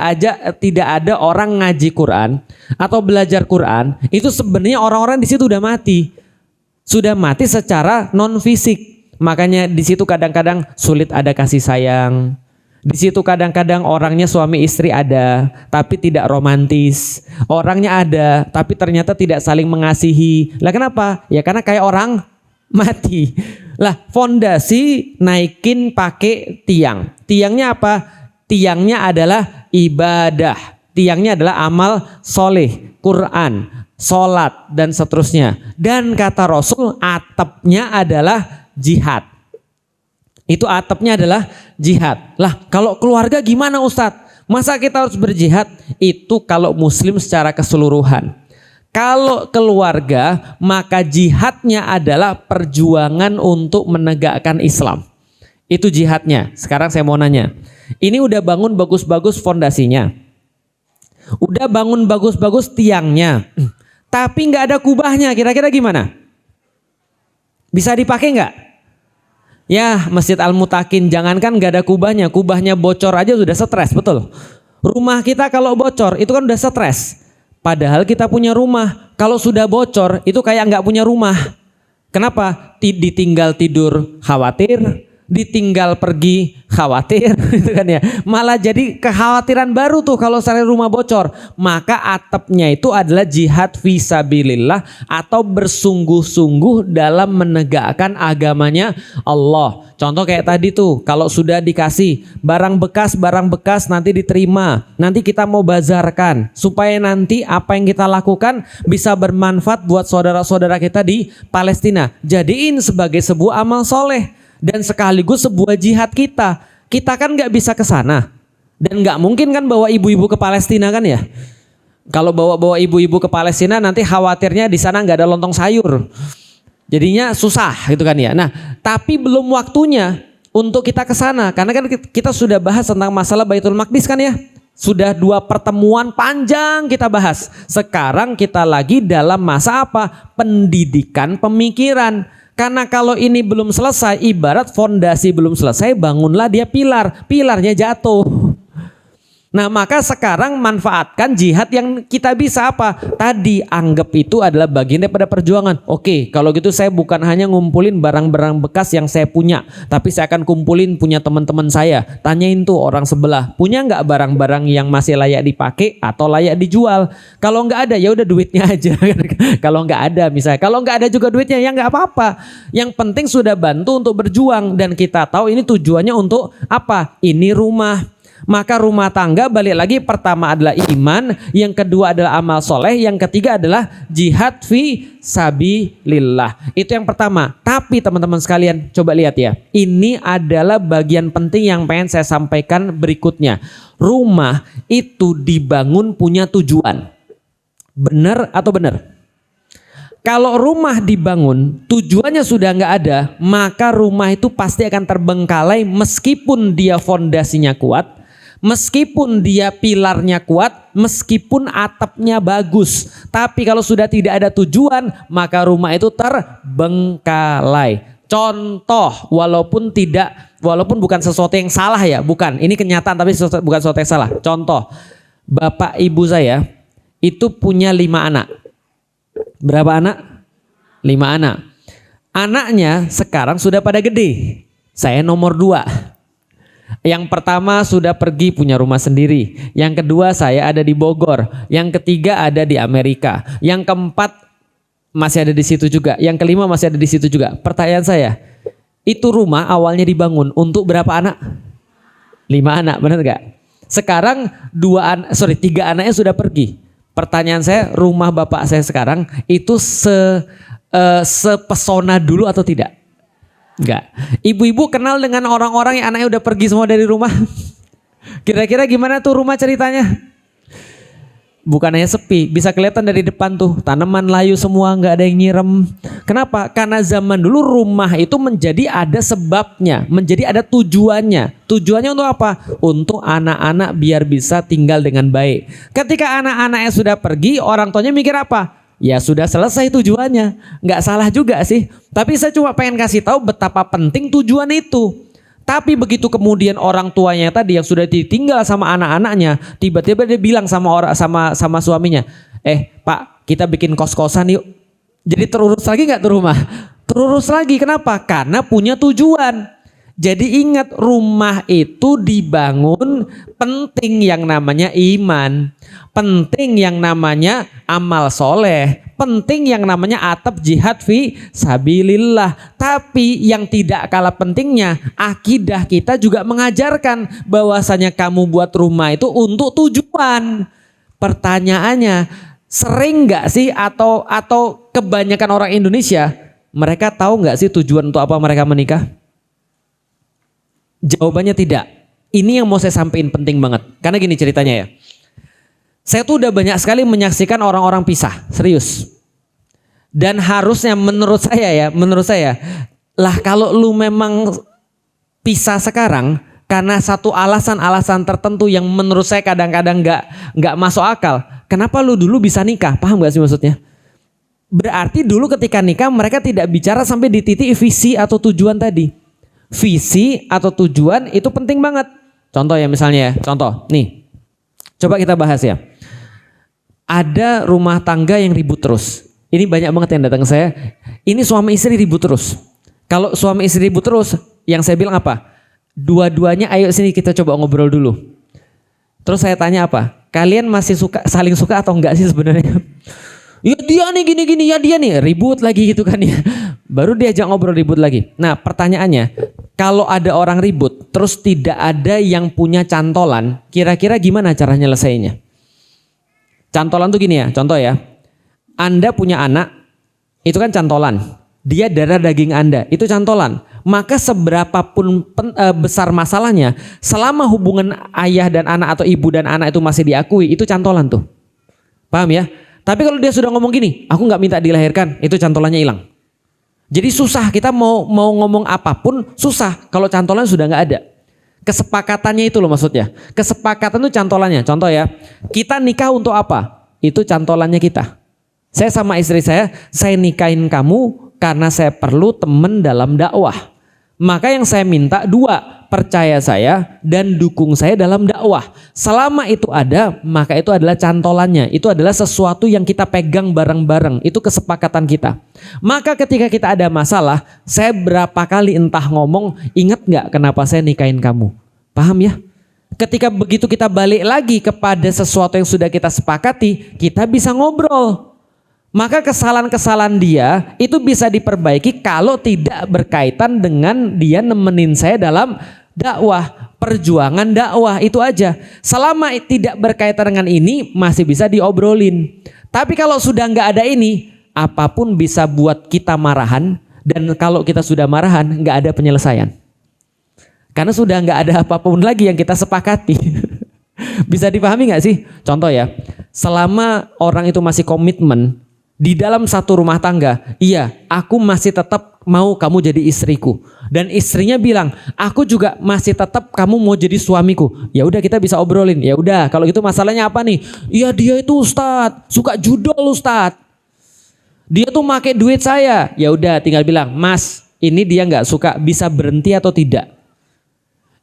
ada orang ngaji Quran atau belajar Quran, itu sebenarnya orang-orang di situ sudah mati secara non fisik. Makanya di situ kadang-kadang sulit ada kasih sayang. Di situ kadang-kadang orangnya suami istri ada tapi tidak romantis. Orangnya ada tapi ternyata tidak saling mengasihi. Lah kenapa? Ya karena kayak orang mati. Lah fondasi naikin pakai tiang. Tiangnya apa? Tiangnya adalah ibadah. Tiangnya adalah amal soleh, Quran, sholat dan seterusnya. Dan kata Rasul atapnya adalah jihad. Itu atapnya adalah jihad. Lah kalau keluarga gimana Ustadz? Masa kita harus berjihad? Itu kalau muslim secara keseluruhan. Kalau keluarga, maka jihadnya adalah perjuangan untuk menegakkan Islam. Itu jihadnya. Sekarang saya mau nanya, ini udah bangun bagus-bagus fondasinya, udah bangun bagus-bagus tiangnya, tapi nggak ada kubahnya, kira-kira gimana? Bisa dipakai nggak? Ya Masjid Al-Mutakin, jangankan nggak ada kubahnya, kubahnya bocor aja sudah stres, betul? Rumah kita kalau bocor itu kan udah stres. Padahal kita punya rumah. Kalau sudah bocor itu kayak nggak punya rumah. Kenapa? Ditinggal tidur khawatir, ditinggal pergi khawatir, gitu kan ya. Malah jadi kekhawatiran baru tuh kalau misalnya rumah bocor. Maka atapnya itu adalah jihad fisabilillah atau bersungguh-sungguh dalam menegakkan agamanya Allah. Contoh kayak tadi tuh, kalau sudah dikasih barang bekas nanti diterima, nanti kita mau bazarkan supaya nanti apa yang kita lakukan bisa bermanfaat buat saudara-saudara kita di Palestina. Jadiin sebagai sebuah amal soleh dan sekaligus sebuah jihad kita. Kita kan nggak bisa ke sana dan nggak mungkin kan bawa ibu-ibu ke Palestina kan ya. Kalau bawa ibu-ibu ke Palestina nanti khawatirnya di sana nggak ada lontong sayur. Jadinya susah gitu kan ya. Nah, tapi belum waktunya untuk kita ke sana karena kan kita sudah bahas tentang masalah Baitul Maqdis kan ya. Sudah 2 pertemuan panjang kita bahas. Sekarang kita lagi dalam masa apa? Pendidikan pemikiran. Karena kalau ini belum selesai, ibarat fondasi belum selesai, bangunlah dia pilar. Pilarnya jatuh. Nah maka sekarang manfaatkan jihad yang kita bisa apa? Tadi anggap itu adalah bagian daripada perjuangan. Oke, kalau gitu saya bukan hanya ngumpulin barang-barang bekas yang saya punya, tapi saya akan kumpulin punya teman-teman saya. Tanyain tuh orang sebelah, punya nggak barang-barang yang masih layak dipakai atau layak dijual? Kalau nggak ada ya udah duitnya aja. Kalau nggak ada misalnya, kalau nggak ada juga duitnya ya nggak apa-apa. Yang penting sudah bantu untuk berjuang dan kita tahu ini tujuannya untuk apa? Ini rumah. Maka rumah tangga balik lagi pertama adalah iman, yang kedua adalah amal soleh, yang ketiga adalah jihad fi sabilillah. Itu yang pertama. Tapi teman-teman sekalian coba lihat ya, ini adalah bagian penting yang pengen saya sampaikan berikutnya. Rumah itu dibangun punya tujuan. Benar atau benar? Kalau rumah dibangun tujuannya sudah nggak ada, maka rumah itu pasti akan terbengkalai meskipun dia fondasinya kuat. Meskipun dia pilarnya kuat, meskipun atapnya bagus, tapi kalau sudah tidak ada tujuan, maka rumah itu terbengkalai. Contoh, walaupun bukan sesuatu yang salah ya, bukan. Ini kenyataan tapi bukan sesuatu yang salah. Contoh, bapak ibu saya itu punya 5 anak. Berapa anak? 5 anak. Anaknya sekarang sudah pada gede. Saya nomor 2. Yang pertama sudah pergi punya rumah sendiri. Yang kedua saya ada di Bogor. Yang ketiga ada di Amerika. Yang keempat masih ada di situ juga. Yang kelima masih ada di situ juga. Pertanyaan saya, itu rumah awalnya dibangun untuk berapa anak? 5 anak, benar gak? Sekarang 3 anaknya sudah pergi. Pertanyaan saya, rumah bapak saya sekarang itu sepesona dulu atau tidak? Enggak. Ibu-ibu kenal dengan orang-orang yang anaknya udah pergi semua dari rumah? Kira-kira gimana tuh rumah ceritanya? Bukan hanya sepi, bisa kelihatan dari depan tuh tanaman layu semua, nggak ada yang nyirem. Kenapa? Karena zaman dulu rumah itu menjadi ada sebabnya, menjadi ada tujuannya. Tujuannya untuk apa? Untuk anak-anak biar bisa tinggal dengan baik. Ketika anak-anaknya sudah pergi, orang tuanya mikir apa? Ya sudah selesai tujuannya. Nggak salah juga sih. Tapi saya cuma pengen kasih tahu betapa penting tujuan itu. Tapi begitu kemudian orang tuanya tadi yang sudah ditinggal sama anak-anaknya, tiba-tiba dia bilang sama suaminya, Pak, kita bikin kos-kosan yuk. Jadi terurus lagi nggak tuh rumah? Terurus lagi. Kenapa? Karena punya tujuan. Jadi ingat, rumah itu dibangun penting yang namanya iman, penting yang namanya amal soleh, penting yang namanya atap jihad fi sabilillah. Tapi yang tidak kalah pentingnya, akidah kita juga mengajarkan bahwasanya kamu buat rumah itu untuk tujuan. Pertanyaannya, sering nggak sih atau kebanyakan orang Indonesia mereka tahu nggak sih tujuan untuk apa mereka menikah? Jawabannya tidak. Ini yang mau saya sampaikan penting banget. Karena gini ceritanya ya. Saya tuh udah banyak sekali menyaksikan orang-orang pisah. Serius. Dan harusnya menurut saya. Lah kalau lu memang pisah sekarang karena satu alasan tertentu yang menurut saya kadang-kadang nggak masuk akal. Kenapa lu dulu bisa nikah? Paham gak sih maksudnya? Berarti dulu ketika nikah mereka tidak bicara sampai di titik visi atau tujuan tadi. Visi atau tujuan itu penting banget. Contoh ya misalnya ya, contoh nih, coba kita bahas ya. Ada rumah tangga yang ribut terus. Ini banyak banget yang datang ke saya. Ini suami istri ribut terus. Kalau suami istri ribut terus, yang saya bilang apa? Dua-duanya ayo sini kita coba ngobrol dulu. Terus saya tanya apa? Kalian masih saling suka atau enggak sih sebenarnya? Ya dia nih gini-gini, ya dia nih ribut lagi gitu kan ya. Baru diajak ngobrol ribut lagi. Nah pertanyaannya, kalau ada orang ribut terus tidak ada yang punya cantolan, kira-kira gimana cara nyelesainya? Cantolan tuh gini ya, contoh ya. Anda punya anak, itu kan cantolan. Dia darah daging Anda, itu cantolan. Maka seberapapun besar masalahnya, selama hubungan ayah dan anak atau ibu dan anak itu masih diakui, itu cantolan tuh. Paham ya? Tapi kalau dia sudah ngomong gini, aku nggak minta dilahirkan, itu cantolannya hilang. Jadi susah, kita mau ngomong apapun susah kalau cantolannya sudah nggak ada. Kesepakatannya itu loh maksudnya. Kesepakatan itu cantolannya. Contoh ya, kita nikah untuk apa? Itu cantolannya kita. Saya sama istri saya nikahin kamu karena saya perlu teman dalam dakwah. Maka yang saya minta dua, percaya saya dan dukung saya dalam dakwah. Selama itu ada, maka itu adalah cantolannya. Itu adalah sesuatu yang kita pegang bareng-bareng. Itu kesepakatan kita. Maka ketika kita ada masalah, saya berapa kali entah ngomong, ingat gak kenapa saya nikahin kamu? Paham ya? Ketika begitu kita balik lagi kepada sesuatu yang sudah kita sepakati, kita bisa ngobrol. Maka kesalahan-kesalahan dia itu bisa diperbaiki kalau tidak berkaitan dengan dia nemenin saya dalam dakwah, perjuangan dakwah, itu aja. Selama tidak berkaitan dengan ini masih bisa diobrolin. Tapi kalau sudah nggak ada ini, apapun bisa buat kita marahan, dan kalau kita sudah marahan nggak ada penyelesaian. Karena sudah nggak ada apapun lagi yang kita sepakati. Bisa dipahami nggak sih? Contoh ya, selama orang itu masih komitmen di dalam satu rumah tangga, iya, aku masih tetap mau kamu jadi istriku. Dan istrinya bilang, aku juga masih tetap kamu mau jadi suamiku. Ya udah, kita bisa obrolin. Ya udah, kalau gitu masalahnya apa nih? Iya, dia itu Ustadz, suka judol Ustadz. Dia tuh make duit saya. Ya udah, tinggal bilang, Mas, ini dia nggak suka, bisa berhenti atau tidak?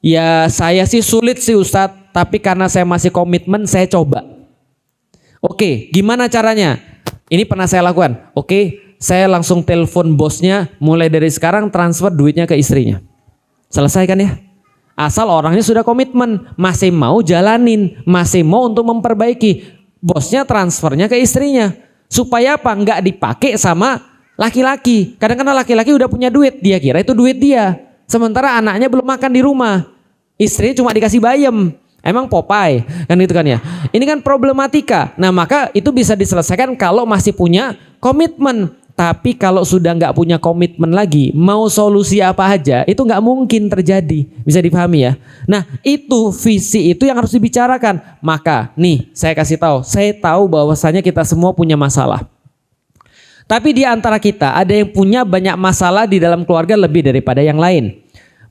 Ya saya sih sulit sih Ustadz, tapi karena saya masih komitmen saya coba. Oke, gimana caranya? Ini pernah saya lakukan. Oke, saya langsung telepon bosnya, mulai dari sekarang transfer duitnya ke istrinya. Selesai kan ya? Asal orangnya sudah komitmen, masih mau jalanin, masih mau untuk memperbaiki. Bosnya transfernya ke istrinya. Supaya apa? Nggak dipakai sama laki-laki. Kadang-kadang laki-laki udah punya duit, dia kira itu duit dia. Sementara anaknya belum makan di rumah. Istrinya cuma dikasih bayam. Emang Popeye kan gitu kan ya. Ini kan problematika. Nah maka itu bisa diselesaikan kalau masih punya komitmen. Tapi kalau sudah nggak punya komitmen lagi, mau solusi apa aja itu nggak mungkin terjadi. Bisa dipahami ya. Nah itu visi itu yang harus dibicarakan. Maka nih saya kasih tahu. Saya tahu bahwasanya kita semua punya masalah. Tapi di antara kita ada yang punya banyak masalah di dalam keluarga lebih daripada yang lain.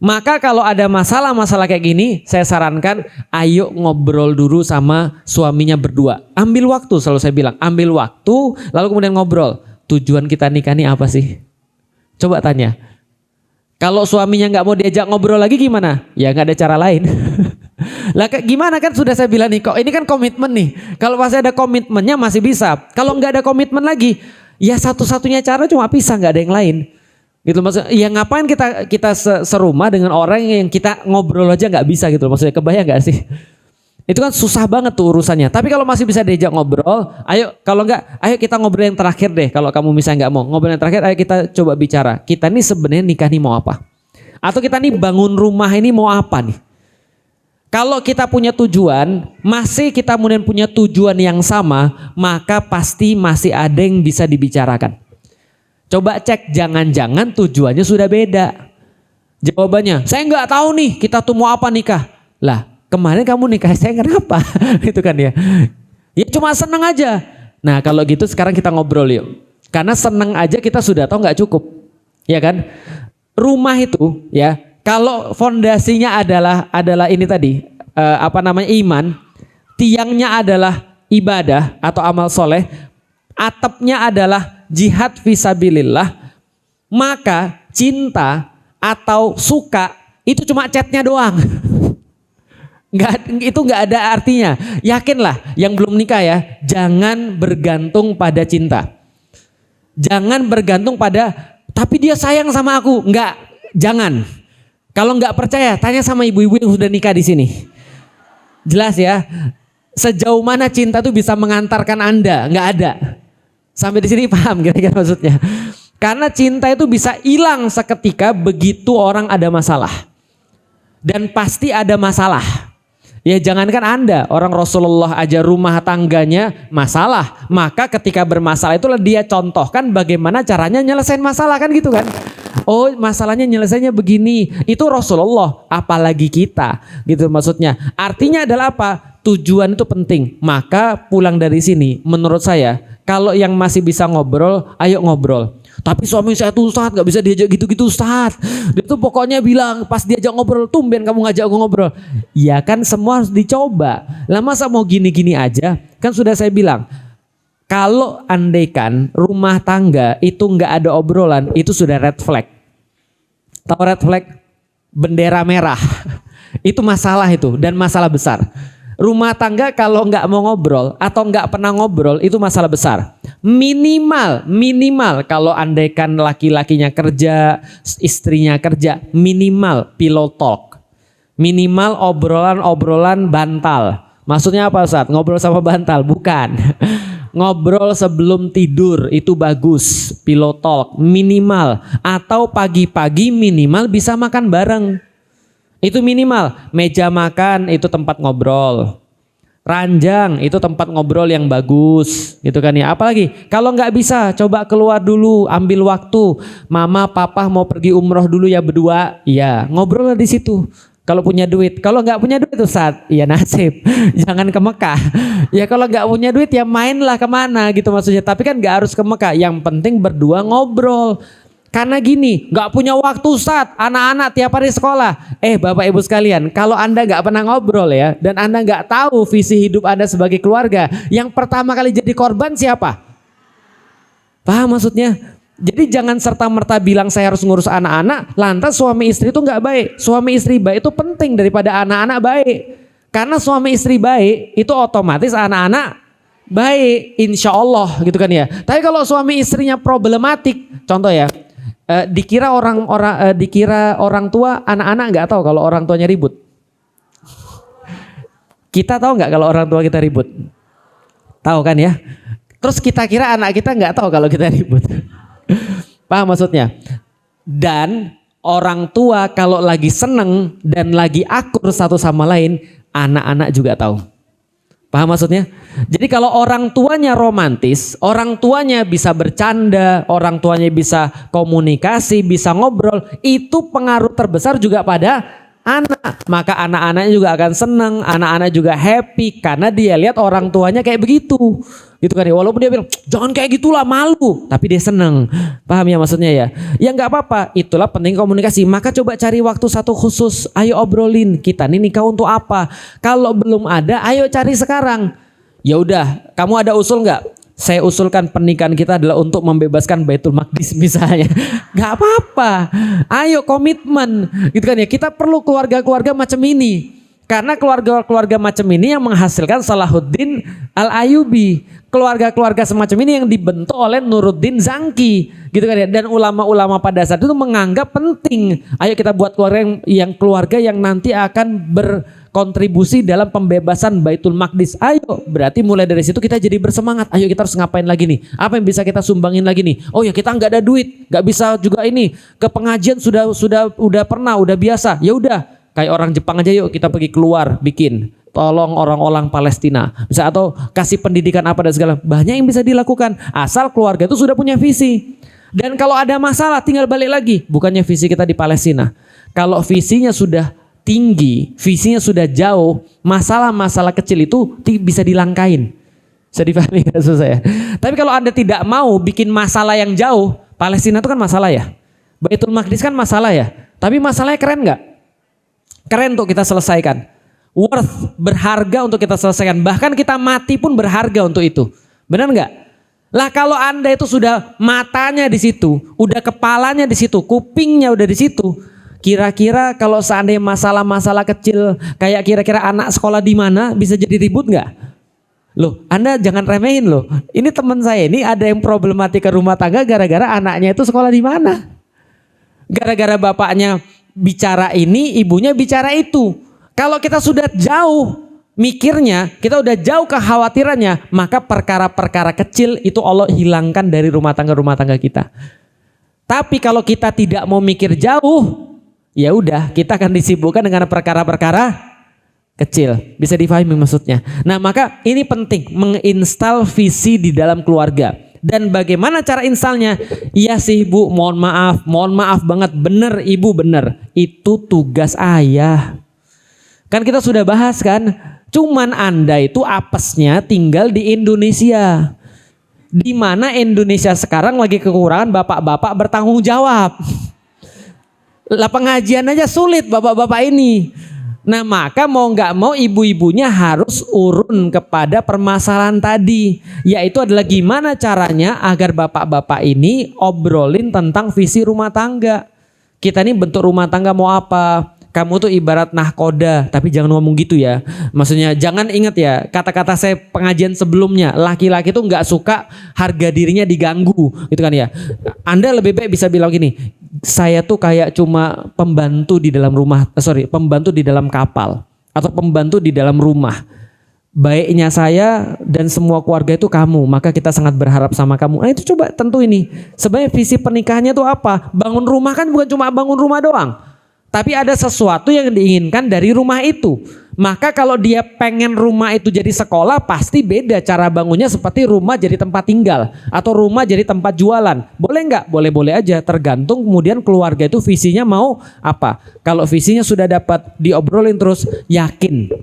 Maka kalau ada masalah-masalah kayak gini, saya sarankan ayo ngobrol dulu sama suaminya berdua. Ambil waktu, selalu saya bilang, ambil waktu lalu kemudian ngobrol. Tujuan kita nikah ini apa sih? Coba tanya. Kalau suaminya nggak mau diajak ngobrol lagi gimana? Ya nggak ada cara lain. Lah gimana, kan sudah saya bilang nih, kok ini kan komitmen nih. Kalau masih ada komitmennya masih bisa. Kalau nggak ada komitmen lagi, ya satu-satunya cara cuma pisah, nggak ada yang lain. Gitu maksudnya, ya ngapain kita serumah dengan orang yang kita ngobrol aja nggak bisa gitu, maksudnya kebayang nggak sih? Itu kan susah banget tuh urusannya. Tapi kalau masih bisa diajak ngobrol, ayo, kalau nggak, ayo kita ngobrol yang terakhir deh. Kalau kamu misalnya nggak mau ngobrol yang terakhir, ayo kita coba bicara. Kita nih sebenarnya nikah nih mau apa? Atau kita nih bangun rumah ini mau apa nih? Kalau kita punya tujuan, masih kita kemudian punya tujuan yang sama, maka pasti masih ada yang bisa dibicarakan. Coba cek, jangan-jangan tujuannya sudah beda. Jawabannya, saya nggak tahu nih kita tuh mau apa nikah. Lah, kemarin kamu nikah saya kenapa? Itu kan ya. Ya cuma seneng aja. Nah kalau gitu sekarang kita ngobrol yuk. Karena seneng aja kita sudah tahu nggak cukup. Ya kan? Rumah itu ya, kalau fondasinya adalah ini tadi, iman, tiangnya adalah ibadah atau amal soleh, atapnya adalah jihad fisabilillah, maka cinta atau suka itu cuma catnya doang. Itu nggak ada artinya. Yakinlah yang belum nikah ya, jangan bergantung pada cinta. Jangan bergantung pada tapi dia sayang sama aku. Jangan. Kalau nggak percaya, tanya sama ibu-ibu yang sudah nikah di sini. Jelas ya. Sejauh mana cinta tuh bisa mengantarkan Anda? Nggak ada. Sampai di sini paham kira-kira maksudnya. Karena cinta itu bisa hilang seketika begitu orang ada masalah. Dan pasti ada masalah. Ya jangankan Anda, orang Rasulullah aja rumah tangganya masalah. Maka ketika bermasalah itulah dia contohkan bagaimana caranya nyelesain masalah, kan gitu kan. Oh masalahnya nyelesainya begini. Itu Rasulullah, apalagi kita gitu maksudnya. Artinya adalah apa? Tujuan itu penting. Maka pulang dari sini menurut saya, kalau yang masih bisa ngobrol, ayo ngobrol. Tapi suami saya tuh Ustadz gak bisa diajak gitu-gitu Ustadz. Dia tuh pokoknya bilang pas diajak ngobrol, tumben kamu ngajak aku ngobrol. Ya kan semua harus dicoba. Lah masa mau gini-gini aja? Kan sudah saya bilang, kalau andaikan rumah tangga itu gak ada obrolan, itu sudah red flag. Tahu red flag? Bendera merah. Itu masalah itu dan masalah besar. Rumah tangga kalau nggak mau ngobrol atau nggak pernah ngobrol itu masalah besar. Minimal kalau andaikan laki-lakinya kerja, istrinya kerja, minimal pillow talk. Minimal obrolan bantal. Maksudnya apa Ustaz? Ngobrol sama bantal? Bukan. Ngobrol sebelum tidur itu bagus, pillow talk minimal. Atau pagi-pagi minimal bisa makan bareng. Itu minimal. Meja makan itu tempat ngobrol. Ranjang itu tempat ngobrol yang bagus, gitu kan ya. Apalagi kalau nggak bisa, coba keluar dulu, ambil waktu. Mama, papa mau pergi umroh dulu ya berdua, ya ngobrol di situ. Kalau punya duit, kalau nggak punya duit Ustaz, ya nasib. Jangan ke Mekah. Ya kalau nggak punya duit ya mainlah kemana gitu maksudnya. Tapi kan nggak harus ke Mekah. Yang penting berdua ngobrol. Karena gini, nggak punya waktu Ustaz, anak-anak tiap hari sekolah. Bapak ibu sekalian, kalau Anda nggak pernah ngobrol ya, dan Anda nggak tahu visi hidup Anda sebagai keluarga, yang pertama kali jadi korban siapa? Paham maksudnya? Jadi jangan serta-merta bilang saya harus ngurus anak-anak, lantas suami istri itu nggak baik. Suami istri baik itu penting daripada anak-anak baik. Karena suami istri baik itu otomatis anak-anak baik, insya Allah gitu kan ya. Tapi kalau suami istrinya problematik, contoh ya. Dikira orang tua, anak-anak nggak tahu kalau orang tuanya ribut. Kita tahu nggak kalau orang tua kita ribut? Tahu kan ya? Terus kita kira anak kita nggak tahu kalau kita ribut. Paham maksudnya? Dan orang tua kalau lagi seneng dan lagi akur satu sama lain, anak-anak juga tahu. Paham maksudnya? Jadi kalau orang tuanya romantis, orang tuanya bisa bercanda, orang tuanya bisa komunikasi, bisa ngobrol, itu pengaruh terbesar juga pada anak. Maka anak-anaknya juga akan senang, anak-anak juga happy karena dia lihat orang tuanya kayak begitu. Gitu kan ya, walaupun dia bilang jangan kayak gitulah, malu, tapi dia seneng. Paham ya maksudnya ya? Ya nggak apa-apa, itulah penting komunikasi. Maka coba cari waktu satu khusus, ayo obrolin, kita nih nikah untuk apa? Kalau belum ada, ayo cari sekarang. Ya udah, kamu ada usul nggak? Saya usulkan pernikahan kita adalah untuk membebaskan Baitul Maqdis misalnya. Nggak apa-apa, ayo komitmen, gitu kan ya. Kita perlu keluarga-keluarga macam ini. Karena keluarga-keluarga macam ini yang menghasilkan Salahuddin Al-Ayyubi. Keluarga-keluarga semacam ini yang dibentuk oleh Nuruddin Zangki, gitu kan ya. Dan ulama-ulama pada saat itu menganggap penting, ayo kita buat keluarga yang nanti akan berkontribusi dalam pembebasan Baitul Maqdis. Ayo, berarti mulai dari situ kita jadi bersemangat. Ayo kita harus ngapain lagi nih? Apa yang bisa kita sumbangin lagi nih? Oh ya, kita nggak ada duit, nggak bisa juga ini. Ke pengajian udah pernah, udah biasa. Ya udah. Kayak orang Jepang aja, yuk kita pergi keluar bikin, tolong orang-orang Palestina, bisa, atau kasih pendidikan apa dan segala, banyak yang bisa dilakukan asal keluarga itu sudah punya visi. Dan kalau ada masalah tinggal balik lagi, bukannya visi kita di Palestina. Kalau visinya sudah tinggi, visinya sudah jauh, masalah-masalah kecil itu bisa dilangkain. Bisa dipahami gak susah ya? Tapi kalau Anda tidak mau bikin masalah yang jauh, Palestina itu kan masalah ya, Baitul Maqdis kan masalah ya, tapi masalahnya keren nggak? Keren untuk kita selesaikan, worth, berharga untuk kita selesaikan. Bahkan kita mati pun berharga untuk itu. Benar nggak? Lah kalau Anda itu sudah matanya di situ, udah kepalanya di situ, kupingnya udah di situ. Kira-kira kalau seandainya masalah-masalah kecil, kayak kira-kira anak sekolah di mana bisa jadi ribut nggak? Loh, Anda jangan remehin loh. Ini teman saya ini ada yang problematika rumah tangga gara-gara anaknya itu sekolah di mana? Gara-gara bapaknya bicara ini, ibunya bicara itu. Kalau kita sudah jauh mikirnya, kita udah jauh kekhawatirannya, maka perkara-perkara kecil itu Allah hilangkan dari rumah tangga kita. Tapi kalau kita tidak mau mikir jauh, ya udah kita akan disibukkan dengan perkara-perkara kecil. Bisa difahami maksudnya. Nah, maka ini penting menginstal visi di dalam keluarga. Dan bagaimana cara instalnya? Iya sih Bu, mohon maaf banget, bener Ibu, bener. Itu tugas ayah. Kan kita sudah bahas kan, cuman Anda itu apesnya tinggal di Indonesia. Di mana Indonesia sekarang lagi kekurangan bapak-bapak bertanggung jawab. Lah pengajian aja sulit bapak-bapak ini. Nah maka mau nggak mau ibu-ibunya harus urun kepada permasalahan tadi, yaitu adalah gimana caranya agar bapak-bapak ini obrolin tentang visi rumah tangga. Kita nih bentuk rumah tangga mau apa? Kamu tuh ibarat nahkoda, tapi jangan ngomong gitu ya. Maksudnya jangan ingat ya kata-kata saya pengajian sebelumnya. Laki-laki tuh nggak suka harga dirinya diganggu, gitu kan ya. Anda lebih baik bisa bilang gini, saya tuh kayak cuma pembantu di dalam rumah, pembantu di dalam kapal atau pembantu di dalam rumah. Baiknya saya dan semua keluarga itu kamu, maka kita sangat berharap sama kamu. Nah itu coba tentu ini. Sebenarnya visi pernikahannya tuh apa? Bangun rumah kan bukan cuma bangun rumah doang. Tapi ada sesuatu yang diinginkan dari rumah itu. Maka kalau dia pengen rumah itu jadi sekolah, pasti beda cara bangunnya, seperti rumah jadi tempat tinggal atau rumah jadi tempat jualan. Boleh nggak? Boleh-boleh aja, tergantung kemudian keluarga itu visinya mau apa. Kalau visinya sudah dapat diobrolin terus, yakin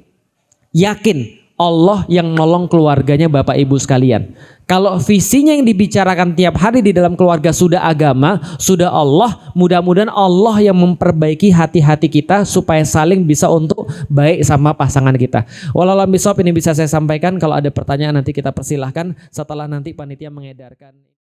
Allah yang nolong keluarganya Bapak Ibu sekalian. Kalau visinya yang dibicarakan tiap hari di dalam keluarga sudah agama, sudah Allah, mudah-mudahan Allah yang memperbaiki hati-hati kita supaya saling bisa untuk baik sama pasangan kita. Walau bisawab, ini bisa saya sampaikan. Kalau ada pertanyaan nanti kita persilahkan setelah nanti panitia mengedarkan.